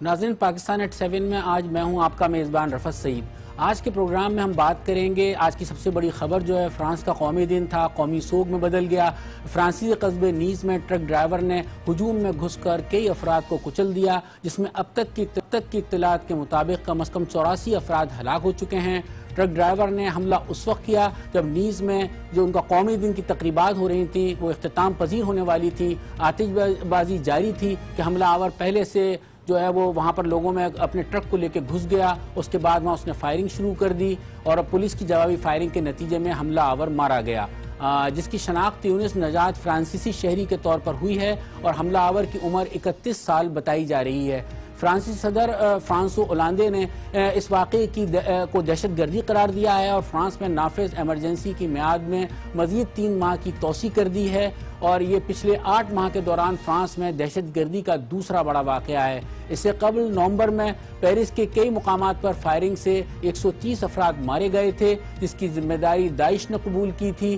ناظرین، پاکستان ایٹ 7 میں آج میں ہوں آپ کا میزبان رفعت سعید۔ آج کے پروگرام میں ہم بات کریں گے، آج کی سب سے بڑی خبر جو ہے فرانس کا قومی دن تھا، قومی سوگ میں بدل گیا۔ فرانسیسی قصبے نیس میں ٹرک ڈرائیور نے ہجوم میں گھس کر کئی افراد کو کچل دیا، جس میں اب تک کی اطلاعات کے مطابق کم از کم 84 افراد ہلاک ہو چکے ہیں۔ ٹرک ڈرائیور نے حملہ اس وقت کیا جب نیز میں جو ان کا قومی دن کی تقریبات ہو رہی تھیں، وہ اختتام پذیر ہونے والی تھی، آتش بازی جاری تھی کہ حملہ آور پہلے سے جو ہے وہ وہاں پر لوگوں میں اپنے ٹرک کو لے کے گھس گیا۔ اس کے بعد وہاں اس نے فائرنگ شروع کر دی اور پولیس کی جوابی فائرنگ کے نتیجے میں حملہ آور مارا گیا، جس کی شناخت یونس نجات فرانسیسی شہری کے طور پر ہوئی ہے اور حملہ آور کی عمر 31 سال بتائی جا رہی ہے۔ فرانسیسی صدر فرانسو اولانڈے نے اس واقعے کو دہشت گردی قرار دیا ہے اور فرانس میں نافذ ایمرجنسی کی میعاد میں مزید 3 ماہ کی توسیع کر دی ہے، اور یہ پچھلے 8 ماہ کے دوران فرانس میں دہشت گردی کا دوسرا بڑا واقعہ ہے۔ اس سے قبل نومبر میں پیرس کے کئی مقامات پر فائرنگ سے 130 افراد مارے گئے تھے، جس کی ذمہ داری داعش نے قبول کی تھی۔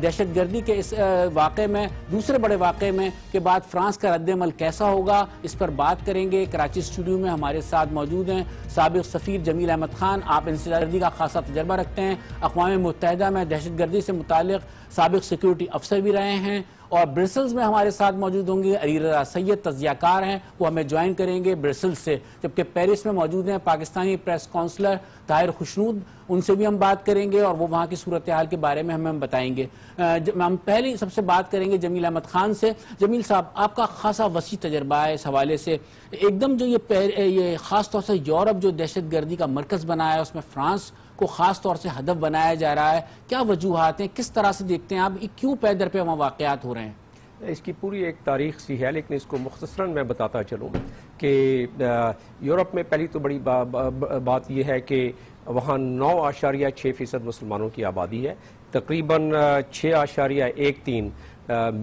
دہشت گردی کے اس واقعے میں، دوسرے بڑے واقعے میں کے بعد فرانس کا رد عمل کیسا ہوگا، اس پر بات کریں گے۔ کراچی اسٹوڈیو میں ہمارے ساتھ موجود ہیں سابق سفیر جمیل احمد خان، آپ انسداد گردی کا خاصا تجربہ رکھتے ہیں، اقوام متحدہ میں دہشت گردی سے متعلق سابق سیکیورٹی افسر بھی رہے ہیں، اور برسلز میں ہمارے ساتھ موجود ہوں گے علی رضا سید، تجزیہ کار ہیں، وہ ہمیں جوائن کریں گے برسلز سے، جبکہ پیرس میں موجود ہیں پاکستانی پریس کونسلر طاہر خوشنود، ان سے بھی ہم بات کریں گے اور وہ وہاں کی صورتحال کے بارے میں ہمیں بتائیں گے۔ ہم پہلے سب سے بات کریں گے جمیل احمد خان سے۔ جمیل صاحب، آپ کا خاصا وسیع تجربہ ہے اس حوالے سے، ایک دم جو یہ خاص طور سے یورپ جو دہشت گردی کا مرکز بنا ہے، اس میں فرانس کو خاص طور سے ہدف بنایا جا رہا ہے، کیا وجوہات ہیں، کس طرح سے دیکھتے ہیں آپ، کیوں پے در پہ وہاں واقعات ہو رہے ہیں؟ اس کی پوری ایک تاریخ سی ہے، لیکن اس کو مختصراً میں بتاتا چلوں کہ یورپ میں پہلی تو بڑی بات یہ ہے کہ وہاں 9.6% مسلمانوں کی آبادی ہے، تقریباً 6.13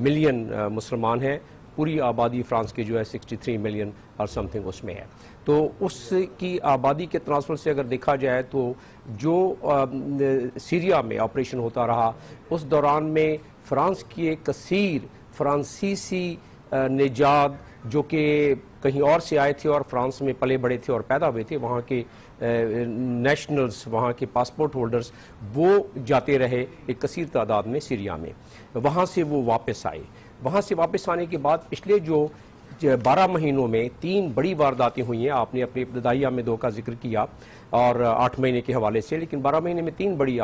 ملین مسلمان ہیں، پوری آبادی فرانس کی جو ہے 63 ملین اور سم تھنگ اس میں ہے۔ تو اس کی آبادی کے تناسب سے اگر دیکھا جائے تو جو سیریا میں آپریشن ہوتا رہا، اس دوران میں فرانس کی ایک کثیر فرانسیسی نژاد جو کہ کہیں اور سے آئے تھے اور فرانس میں پلے بڑے تھے اور پیدا ہوئے تھے، وہاں کے نیشنلز، وہاں کے پاسپورٹ ہولڈرز، وہ جاتے رہے ایک کثیر تعداد میں سیریا میں، وہاں سے وہ واپس آئے۔ وہاں سے واپس آنے کے بعد پچھلے جو 12 مہینوں میں 3 بڑی وارداتیں ہوئی ہیں، آپ نے اپنی ابتدائیہ میں 2 کا ذکر کیا اور 8 مہینے کے حوالے سے، لیکن 12 مہینے میں 3 بڑی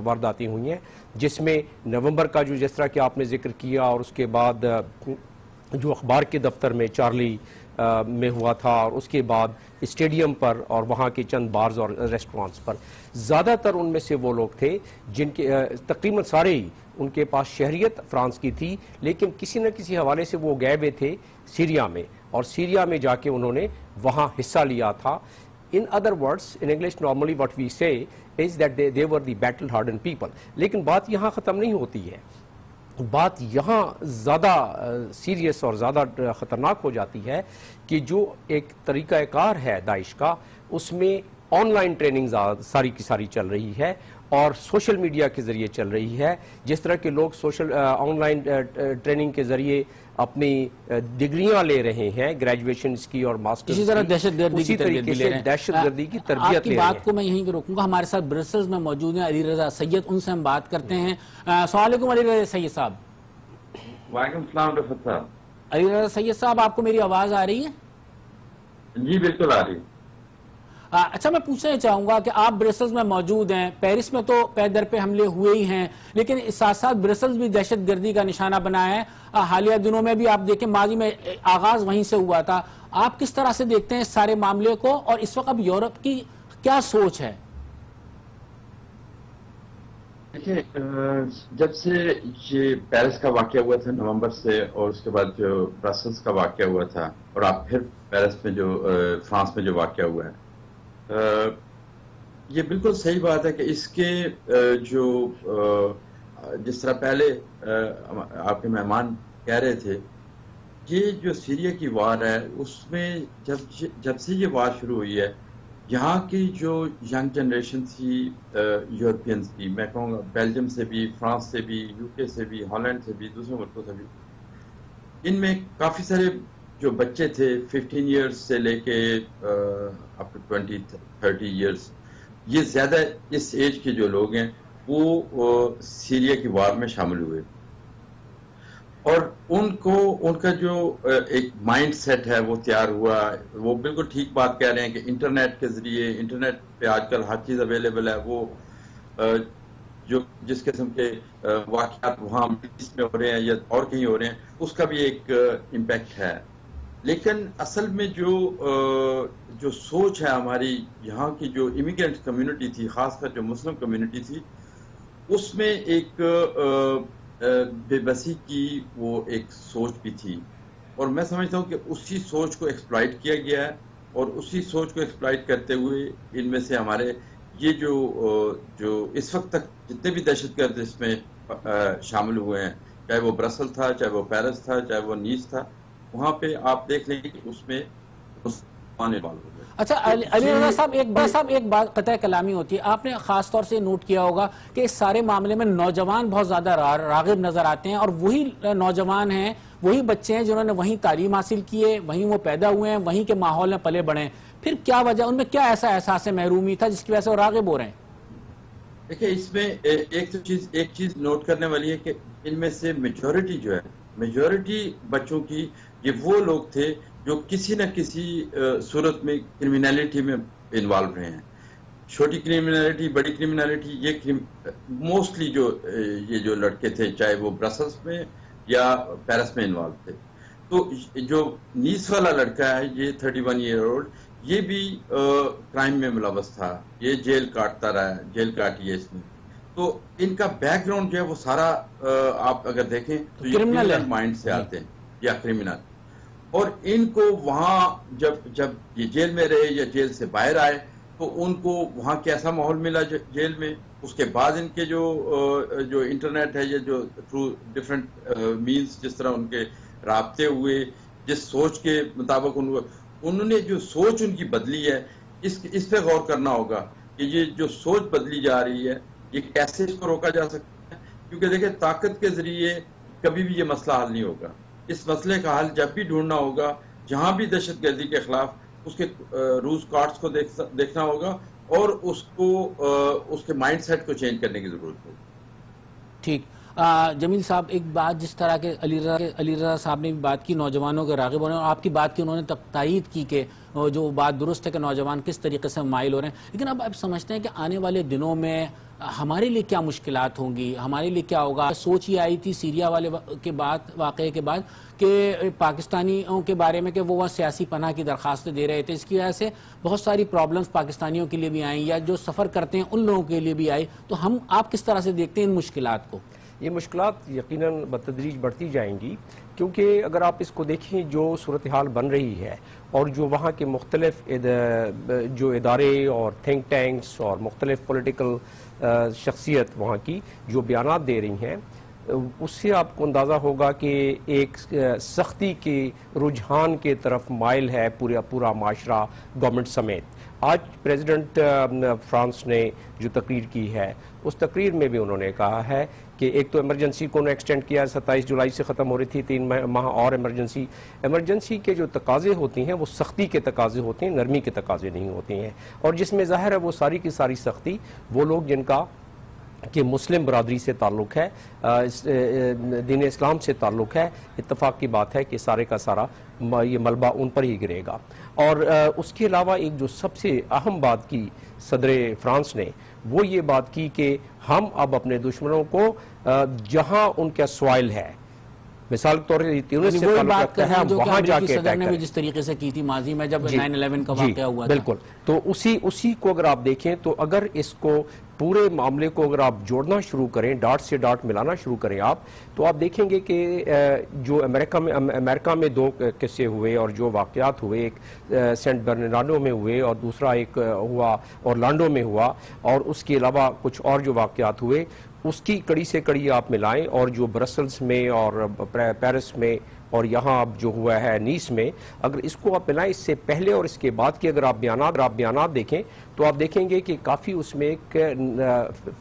وارداتیں ہوئی ہیں، جس میں نومبر کا جو جس طرح کہ آپ نے ذکر کیا، اور اس کے بعد جو اخبار کے دفتر میں چارلی میں ہوا تھا، اور اس کے بعد اسٹیڈیم پر اور وہاں کے چند بارز اور ریسٹورانٹس پر۔ زیادہ تر ان میں سے وہ لوگ تھے جن کے تقریباً سارے ہی ان کے پاس شہریت فرانس کی تھی، لیکن کسی نہ کسی حوالے سے وہ گئے ہوئے تھے سیریا میں، اور سیریا میں جا کے انہوں نے وہاں حصہ لیا تھا۔ In other words, in English normally what we say is that they were the battle hardened people. لیکن بات یہاں ختم نہیں ہوتی ہے، بات یہاں زیادہ سیریس اور زیادہ خطرناک ہو جاتی ہے کہ جو ایک طریقہ کار ہے داعش کا، اس میں آن لائن ٹریننگ ساری کی ساری چل رہی ہے اور سوشل میڈیا کے ذریعے چل رہی ہے۔ جس طرح کے لوگ آن لائن ٹریننگ کے ذریعے اپنی ڈگریاں لے رہے ہیں گریجویشنز کی اور ماسٹرز کی، اسی طرح دہشت گردی کی تربیت بھی لے رہے ہیں۔ دہشت گردی کی تربیت لے رہے ہیں۔ آپ کی بات کو میں یہیں پہ روکوں گا، ہمارے ساتھ برسلز میں موجود ہیں علی رضا سید، ان سے ہم بات کرتے ہیں۔ السلام علیکم علی رضا سید صاحب۔ وعلیکم السلام رفعت صاحب۔ علی رضا سید صاحب، آپ کو میری آواز آ رہی ہے؟ جی بالکل آ رہی ہے۔ اچھا، میں پوچھنا چاہوں گا کہ آپ برسلز میں موجود ہیں، پیرس میں تو پے در پہ حملے ہوئے ہی ہیں، لیکن ساتھ ساتھ برسلز بھی دہشت گردی کا نشانہ بنا ہے۔ حالیہ دنوں میں بھی آپ دیکھیں، ماضی میں آغاز وہیں سے ہوا تھا۔ آپ کس طرح سے دیکھتے ہیں اس سارے معاملے کو، اور اس وقت اب یورپ کی کیا سوچ ہے؟ دیکھیں، جب سے یہ پیرس کا واقعہ ہوا تھا نومبر سے، اور اس کے بعد جو برسلز کا واقعہ ہوا تھا، اور اب پھر پیرس میں جو فرانس میں جو واقعہ ہوا ہے، یہ بالکل صحیح بات ہے کہ اس کے جو جس طرح پہلے آپ کے مہمان کہہ رہے تھے، یہ جو سیریا کی وار ہے، اس میں جب سے یہ وار شروع ہوئی ہے، یہاں کی جو ینگ جنریشن تھی یورپینز کی، میں کہوں گا بیلجیم سے بھی، فرانس سے بھی، یو کے سے بھی، ہالینڈ سے بھی، دوسرے ملکوں سے بھی، ان میں کافی سارے جو بچے تھے 15 ایئرس سے لے کے اپ ٹو 20-30 ایئرس، یہ زیادہ اس ایج کے جو لوگ ہیں وہ سیریا کی وار میں شامل ہوئے، اور ان کا جو ایک مائنڈ سیٹ ہے وہ تیار ہوا. وہ بالکل ٹھیک بات کہہ رہے ہیں کہ انٹرنیٹ کے ذریعے، انٹرنیٹ پہ آج کل ہر چیز اویلیبل ہے، وہ جو جس قسم کے واقعات وہاں میں ہو رہے ہیں یا اور کہیں ہو رہے ہیں، اس کا بھی ایک امپیکٹ ہے. لیکن اصل میں جو سوچ ہے ہماری یہاں کی، جو امیگرینٹ کمیونٹی تھی، خاص کر جو مسلم کمیونٹی تھی، اس میں ایک بے بسی کی وہ ایک سوچ بھی تھی. اور میں سمجھتا ہوں کہ اسی سوچ کو ایکسپلائٹ کیا گیا ہے، اور اسی سوچ کو ایکسپلائٹ کرتے ہوئے ان میں سے ہمارے یہ جو اس وقت تک جتنے بھی دہشت گرد اس میں شامل ہوئے ہیں، چاہے وہ برسل تھا، چاہے وہ پیرس تھا، چاہے وہ نیس تھا، وہاں پہ آپ دیکھ لیں کہ اس میں اچھا علی رضا صاحب، ایک بات قطع کلامی ہوتی ہے. آپ نے خاص طور سے نوٹ کیا ہوگا کہ اس سارے معاملے میں نوجوان بہت زیادہ راغب نظر آتے ہیں، اور وہی نوجوان ہیں، وہی بچے ہیں جنہوں نے وہیں تعلیم حاصل کی ہے، وہیں وہ پیدا ہوئے ہیں، وہیں کے ماحول میں پلے بڑھے ہیں. پھر کیا وجہ، ان میں کیا ایسا احساس محرومی تھا جس کی وجہ سے وہ راغب ہو رہے ہیں؟ دیکھیں، اس میں ایک چیز نوٹ کرنے والی ہے کہ ان میں سے میجورٹی جو ہے، میجورٹی بچوں کی، یہ وہ لوگ تھے جو کسی نہ کسی صورت میں کرمینلٹی میں انوالو رہے ہیں. چھوٹی کرمینلٹی، بڑی کرمینلٹی، یہ موسٹلی یہ جو لڑکے تھے، چاہے وہ برسلس میں یا پیرس میں انوالو تھے. تو جو نیس والا لڑکا ہے، یہ 31 ایئر اولڈ، یہ بھی کرائم میں ملوث تھا، یہ جیل کاٹتا رہا، جیل کاٹی ہے اس نے. تو ان کا بیک گراؤنڈ جو ہے وہ سارا آپ اگر دیکھیں تو یہ کرمنل مائنڈ سے آتے ہیں یا کرمنل. اور ان کو وہاں جب یہ جیل میں رہے یا جیل سے باہر آئے تو ان کو وہاں کیسا ماحول ملا جیل میں. اس کے بعد ان کے جو انٹرنیٹ ہے، یہ جو تھرو ڈفرینٹ مینس جس طرح ان کے رابطے ہوئے، جس سوچ کے مطابق انہوں نے جو سوچ ان کی بدلی ہے، اس پہ غور کرنا ہوگا کہ یہ جو سوچ بدلی جا رہی ہے، یہ کیسے اس کو روکا جا سکتا ہے. کیونکہ دیکھیں، طاقت کے ذریعے کبھی بھی یہ مسئلہ حل نہیں ہوگا. اس مسئلے کا حل جب بھی ڈھونڈنا ہوگا، جہاں بھی دہشت گردی کے خلاف، اس کے روز کارڈز کو دیکھنا ہوگا، اور اس کے مائنڈ سیٹ کو چینج کرنے کی ضرورت ہوگی. ٹھیک. جمیل صاحب، ایک بات جس طرح کے علی رضا صاحب نے بھی بات کی نوجوانوں کے راغب ہونے، اور آپ کی بات کی انہوں نے تائید کی کہ جو بات درست ہے کہ نوجوان کس طریقے سے مائل ہو رہے ہیں. لیکن اب آپ سمجھتے ہیں کہ آنے والے دنوں میں ہمارے لیے کیا مشکلات ہوں گی، ہمارے لیے کیا ہوگا؟ سوچ یہ آئی تھی سیریا والے واقعے کے بعد کہ پاکستانیوں کے بارے میں کہ وہ سیاسی پناہ کی درخواستیں دے رہے تھے، اس کی وجہ سے بہت ساری پرابلمز پاکستانیوں کے لیے بھی آئیں، یا جو سفر کرتے ہیں ان لوگوں کے لیے بھی آئی. تو آپ کس طرح سے دیکھتے ہیں ان مشکلات کو؟ یہ مشکلات یقیناً بتدریج بڑھتی جائیں گی، کیونکہ اگر آپ اس کو دیکھیں جو صورتحال بن رہی ہے، اور جو وہاں کے مختلف جو ادارے اور تھنک ٹینکس اور مختلف پولیٹیکل شخصیت وہاں کی جو بیانات دے رہی ہیں، اس سے آپ کو اندازہ ہوگا کہ ایک سختی کے رجحان کے طرف مائل ہے پورا معاشرہ، گورنمنٹ سمیت. آج پریزیڈنٹ فرانس نے جو تقریر کی ہے، اس تقریر میں بھی انہوں نے کہا ہے کہ ایک تو ایمرجنسی کو ایکسٹینڈ کیا، 27 جولائی سے ختم ہو رہی تھی، 3 ماہ اور ایمرجنسی کے جو تقاضے ہوتی ہیں وہ سختی کے تقاضے ہوتے ہیں، نرمی کے تقاضے نہیں ہوتے ہیں. اور جس میں ظاہر ہے وہ ساری کی ساری سختی وہ لوگ جن کا کہ مسلم برادری سے تعلق ہے، دین اسلام سے تعلق ہے، اتفاق کی بات ہے کہ سارے کا سارا یہ ملبہ ان پر ہی گرے گا. اور اس کے علاوہ ایک جو سب سے اہم بات کی صدر فرانس نے، وہ یہ بات کی کہ ہم اب اپنے دشمنوں کو جہاں ان کا سوائل ہے، مثال کے طور پر تیونس سے تعلق رکھتا ہے، وہاں جا کے اٹیک کریں. جس طریقے سے کی تھی ماضی میں جب 9/11 کا واقعہ ہوا تھا. بالکل. تو اسی کو اگر آپ دیکھیں تو اگر اس کو پورے معاملے کو اگر آپ جوڑنا شروع کریں، ڈاٹ سے ڈاٹ ملانا شروع کریں آپ، تو آپ دیکھیں گے کہ جو امریکہ میں 2 قصے ہوئے اور جو واقعات ہوئے، ایک سینٹ برنارڈو میں ہوئے اور دوسرا ایک ہوا اورلانڈو میں ہوا، اور اس کے علاوہ کچھ اور جو واقعات ہوئے، اس کی کڑی سے کڑی آپ ملائیں، اور جو برسلز میں اور پیرس میں اور یہاں اب جو ہوا ہے نیس میں، اگر اس کو آپ ملائیں، اس سے پہلے اور اس کے بعد کے اگر آپ بیانات دیکھیں تو آپ دیکھیں گے کہ کافی اس میں ایک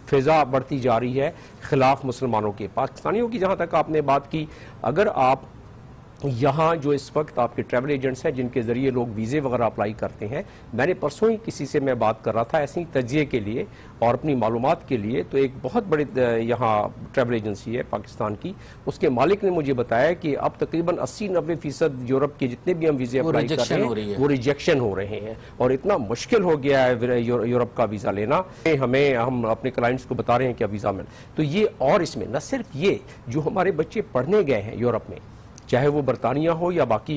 فضا بڑھتی جا رہی ہے خلاف مسلمانوں کے. پاکستانیوں کی جہاں تک آپ نے بات کی، اگر آپ یہاں جو اس وقت آپ کے ٹریول ایجنٹس ہیں جن کے ذریعے لوگ ویزے وغیرہ اپلائی کرتے ہیں، میں نے پرسوں ہی کسی سے میں بات کر رہا تھا ایسے ہی تجزیے کے لیے اور اپنی معلومات کے لیے، تو ایک بہت بڑی یہاں ٹریول ایجنسی ہے پاکستان کی، اس کے مالک نے مجھے بتایا کہ اب تقریباً 80-90% یورپ کے جتنے بھی ہم ویزے اپلائی کر رہے ہیں وہ ریجیکشن ہو رہے ہیں، اور اتنا مشکل ہو گیا ہے یورپ کا ویزا لینا، ہم اپنے کلائنٹس کو بتا رہے ہیں کہ ویزا میں تو یہ، اور اس میں نہ صرف یہ جو ہمارے بچے پڑھنے گئے ہیں یورپ میں، چاہے وہ برطانیہ ہو یا باقی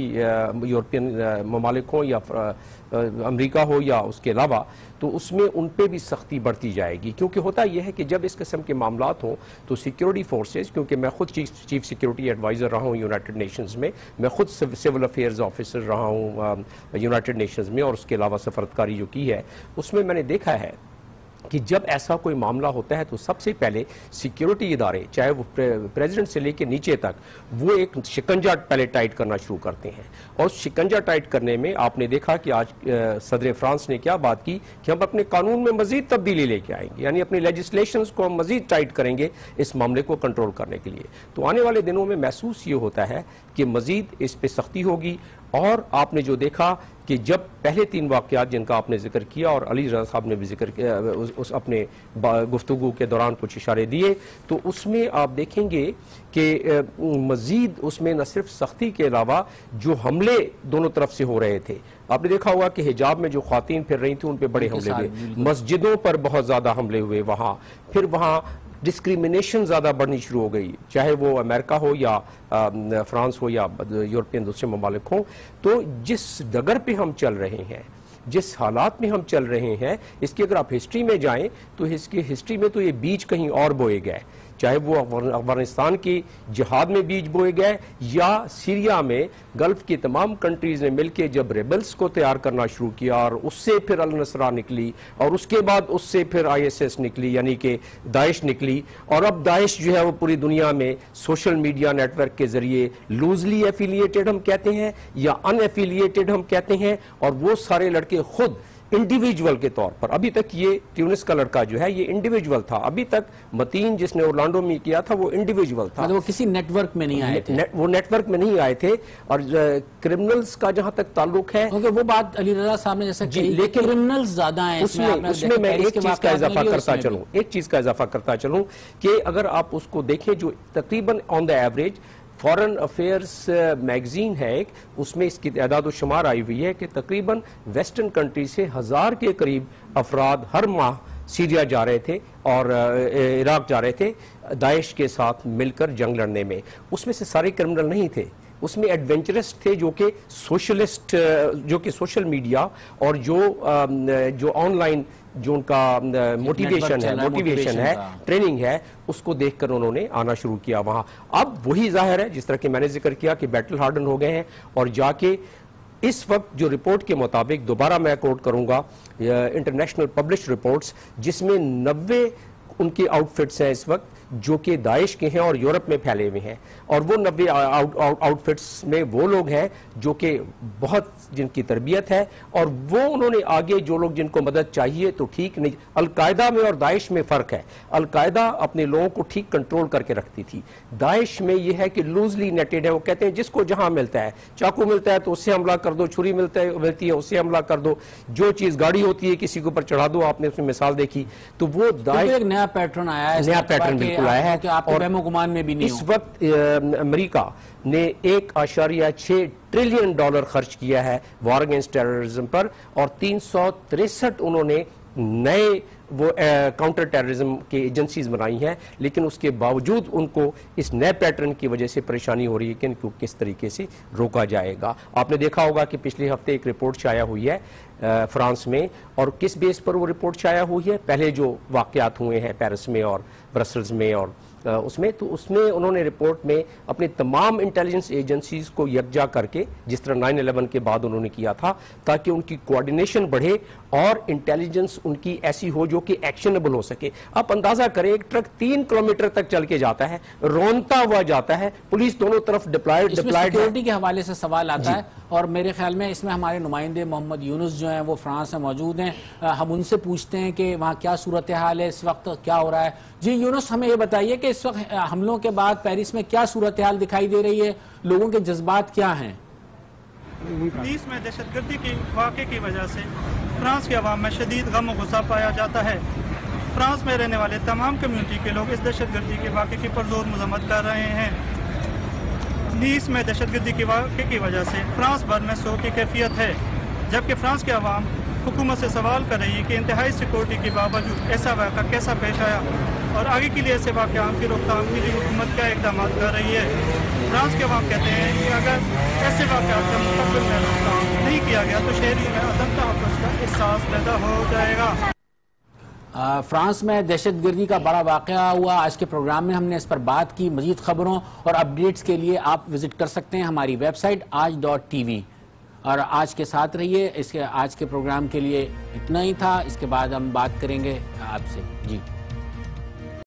یورپین ممالک ہوں یا امریکہ ہو یا اس کے علاوہ، تو اس میں ان پہ بھی سختی بڑھتی جائے گی، کیونکہ ہوتا یہ ہے کہ جب اس قسم کے معاملات ہوں تو سیکیورٹی فورسز، کیونکہ میں خود چیف سیکیورٹی ایڈوائزر رہا ہوں یونائٹڈ نیشنز میں خود سول افیئرز آفیسر رہا ہوں یونائٹڈ نیشنز میں، اور اس کے علاوہ سفارتکاری جو کی ہے اس میں نے دیکھا ہے کہ جب ایسا کوئی معاملہ ہوتا ہے تو سب سے پہلے سیکیورٹی ادارے، چاہے وہ پریزیڈنٹ سے لے کے نیچے تک، وہ ایک شکنجہ پہلے ٹائٹ کرنا شروع کرتے ہیں، اور شکنجہ ٹائٹ کرنے میں آپ نے دیکھا کہ آج صدر فرانس نے کیا بات کی کہ ہم اپنے قانون میں مزید تبدیلی لے کے آئیں گے، یعنی اپنی لیجسلیشنز کو ہم مزید ٹائٹ کریں گے اس معاملے کو کنٹرول کرنے کے لیے۔ تو آنے والے دنوں میں محسوس یہ ہوتا ہے کہ مزید اس پہ سختی ہوگی، اور آپ نے جو دیکھا کہ جب پہلے 3 واقعات جن کا آپ نے ذکر کیا اور علی رضا صاحب نے بھی ذکر کیا اس اپنے گفتگو کے دوران کچھ اشارے دیے، تو اس میں آپ دیکھیں گے کہ مزید اس میں نہ صرف سختی کے علاوہ جو حملے دونوں طرف سے ہو رہے تھے، آپ نے دیکھا ہوگا کہ حجاب میں جو خواتین پھر رہی تھیں ان پہ بڑے حملے ہوئے، مسجدوں پر بہت زیادہ حملے ہوئے، پھر وہاں ڈسکریمنیشن زیادہ بڑھنی شروع ہو گئی، چاہے وہ امریکہ ہو یا فرانس ہو یا یورپین دوسرے ممالک ہوں۔ تو جس ڈگر پہ ہم چل رہے ہیں، جس حالات میں ہم چل رہے ہیں، اس کی اگر آپ ہسٹری میں جائیں تو اس کی ہسٹری میں تو یہ بیج کہیں اور بوئے گئے، چاہے وہ افغانستان کی جہاد میں بیج بوئے گئے یا سیریا میں گلف کی تمام کنٹریز نے مل کے جب ریبلز کو تیار کرنا شروع کیا، اور اس سے پھر النصرہ نکلی، اور اس کے بعد اس سے پھر ISS نکلی، یعنی کہ داعش نکلی، اور اب داعش جو ہے وہ پوری دنیا میں سوشل میڈیا نیٹ ورک کے ذریعے لوزلی ایفیلیٹڈ ہم کہتے ہیں یا ان ایفیلیٹڈ ہم کہتے ہیں، اور وہ سارے لڑکے خود انڈیویجول کے طور پر، ابھی تک یہ ٹیونس کا لڑکا جو ہے یہ انڈیویجول تھا، ابھی تک متین جس نے اورلانڈو میں کیا تھا وہ انڈیویجول تھا، وہ کسی نیٹ ورک میں نہیں آئے تھے، وہ نیٹ ورک میں نہیں آئے تھے، اور کرمنلز کا جہاں تک تعلق ہے، کیونکہ وہ بات علی رضا صاحب نے جیسا کہی، لیکن کرمنلز زیادہ ہیں، اس میں میں ایک چیز کا اضافہ کرتا چلوں کہ اگر آپ اس کو دیکھیں جو تقریباً on the average Foreign Affairs magazine ہے ایک، اس میں اس کی اعداد و شمار آئی ہوئی ہے کہ تقریباً ویسٹرن کنٹری سے 1000 کے قریب افراد ہر ماہ سیریا جا رہے تھے اور عراق جا رہے تھے داعش کے ساتھ مل کر جنگ لڑنے میں۔ اس میں سے سارے کرمنل نہیں تھے، اس میں ایڈونچرس تھے جو کہ سوشلسٹ، جو کہ سوشل میڈیا اور جو آن لائن جو ان کا موٹیویشن ہے، ٹریننگ ہے، اس کو دیکھ کر انہوں نے آنا شروع کیا وہاں۔ اب وہی ظاہر ہے جس طرح کہ میں نے ذکر کیا کہ بیٹل ہارڈن ہو گئے ہیں، اور جا کے اس وقت جو رپورٹ کے مطابق، دوبارہ میں کوٹ کروں گا انٹرنیشنل پبلش رپورٹس، جس میں 90 ان کی آؤٹ فٹس ہیں اس وقت جو کہ داعش کے ہیں اور یورپ میں پھیلے ہوئے ہیں، اور وہ 90 آؤٹ فٹس میں وہ لوگ ہیں جو کہ بہت جن کی تربیت ہے، اور وہ انہوں نے آگے جو لوگ جن کو مدد چاہیے تو ٹھیک نہیں۔ القاعدہ میں اور داعش میں فرق ہے، القاعدہ اپنے لوگوں کو ٹھیک کنٹرول کر کے رکھتی تھی، داعش میں یہ ہے کہ لوزلی نیٹڈ ہے، وہ کہتے ہیں جس کو جہاں ملتا ہے، چاقو ملتا ہے تو اس سے حملہ کر دو، چھری ملتی ہے اس سے حملہ کر دو، جو چیز گاڑی ہوتی ہے کسی کے اوپر چڑھا دو، آپ نے اس میں مثال دیکھی، تو وہ داعش ایک نیا پیٹرن آیا ہے، نیا پیٹرن بالکل آیا ہے، اور گمان میں بھی نہیں اس وقت امریکہ نے $1.6 ٹریلین خرچ کیا ہے وار اگینسٹ ٹیررزم پر، اور 363 انہوں نے نئے وہ کاؤنٹر ٹیررزم کی ایجنسیز بنائی ہیں، لیکن اس کے باوجود ان کو اس نئے پیٹرن کی وجہ سے پریشانی ہو رہی ہے کہ ان کو کس طریقے سے روکا جائے گا۔ آپ نے دیکھا ہوگا کہ پچھلے ہفتے ایک رپورٹ شائع ہوئی ہے فرانس میں، اور کس بیس پر وہ رپورٹ شائع ہوئی ہے؟ پہلے جو واقعات ہوئے ہیں پیرس میں اور برسلز میں اور اس میں انہوں نے رپورٹ میں اپنی تمام انٹیلیجنس ایجنسیز کو یکجا کر کے، جس طرح 9/11 کے بعد انہوں نے کیا تھا، تاکہ ان کی کوارڈینیشن بڑھے اور انٹیلیجنس ان کی ایسی ہو جو کہ ایکشنبل ہو سکے۔ آپ اندازہ کریں ایک ٹرک 3 کلومیٹر تک چل کے جاتا ہے، رونتا ہوا جاتا ہے، پولیس دونوں طرف ڈپلائڈ سیکیورٹی کے حوالے سے سوال آتا ہے، اور میرے خیال میں اس میں ہمارے نمائندے محمد یونس جو ہیں وہ فرانس میں موجود ہیں. ہم ان سے پوچھتے ہیں کہ وہاں کیا صورتحال ہے اس وقت, کیا ہو رہا ہے. جی یونس, ہمیں یہ بتائیے کہ اس وقت حملوں کے بعد پیرس میں کیا صورتحال دکھائی دے رہی ہے, لوگوں کے جذبات کیا ہیں؟ نیس میں دہشت گردی کی واقعے کی وجہ سے فرانس کے عوام میں شدید غم و غصہ پایا جاتا ہے. فرانس میں رہنے والے تمام کمیونٹی کے لوگ اس دہشت گردی کے واقعے کی پرزور مذمت کر رہے ہیں. نیس میں دہشت گردی کے واقعے کی وجہ سے فرانس بھر میں سوگ کی کیفیت ہے, جبکہ فرانس کے عوام حکومت سے سوال کر رہی ہے کہ انتہائی سیکورٹی کے باوجود ایسا واقعہ کیسا پیش آیا اور آگے کے لیے ایسے واقعات کی روک تھام کے لیے حکومت کیا اقدامات کر رہی ہے. فرانس کے عوام کہتے ہیں کہ اگر ایسے واقعات کا مستقبل میں روک تھام نہیں کیا گیا تو شہریوں میں عدم تحفظ کا احساس پیدا ہو جائے گا. فرانس میں دہشت گردی کا بڑا واقعہ ہوا. آج کے پروگرام میں ہم نے اس پر بات کی. مزید خبروں اور اپڈیٹس کے لیے آپ وزٹ کر سکتے ہیں ہماری ویب سائٹ aaj.tv. اور آج کے ساتھ رہیے. آج کے پروگرام کے لیے اتنا ہی تھا. اس کے بعد ہم بات کریں گے آپ سے. جی.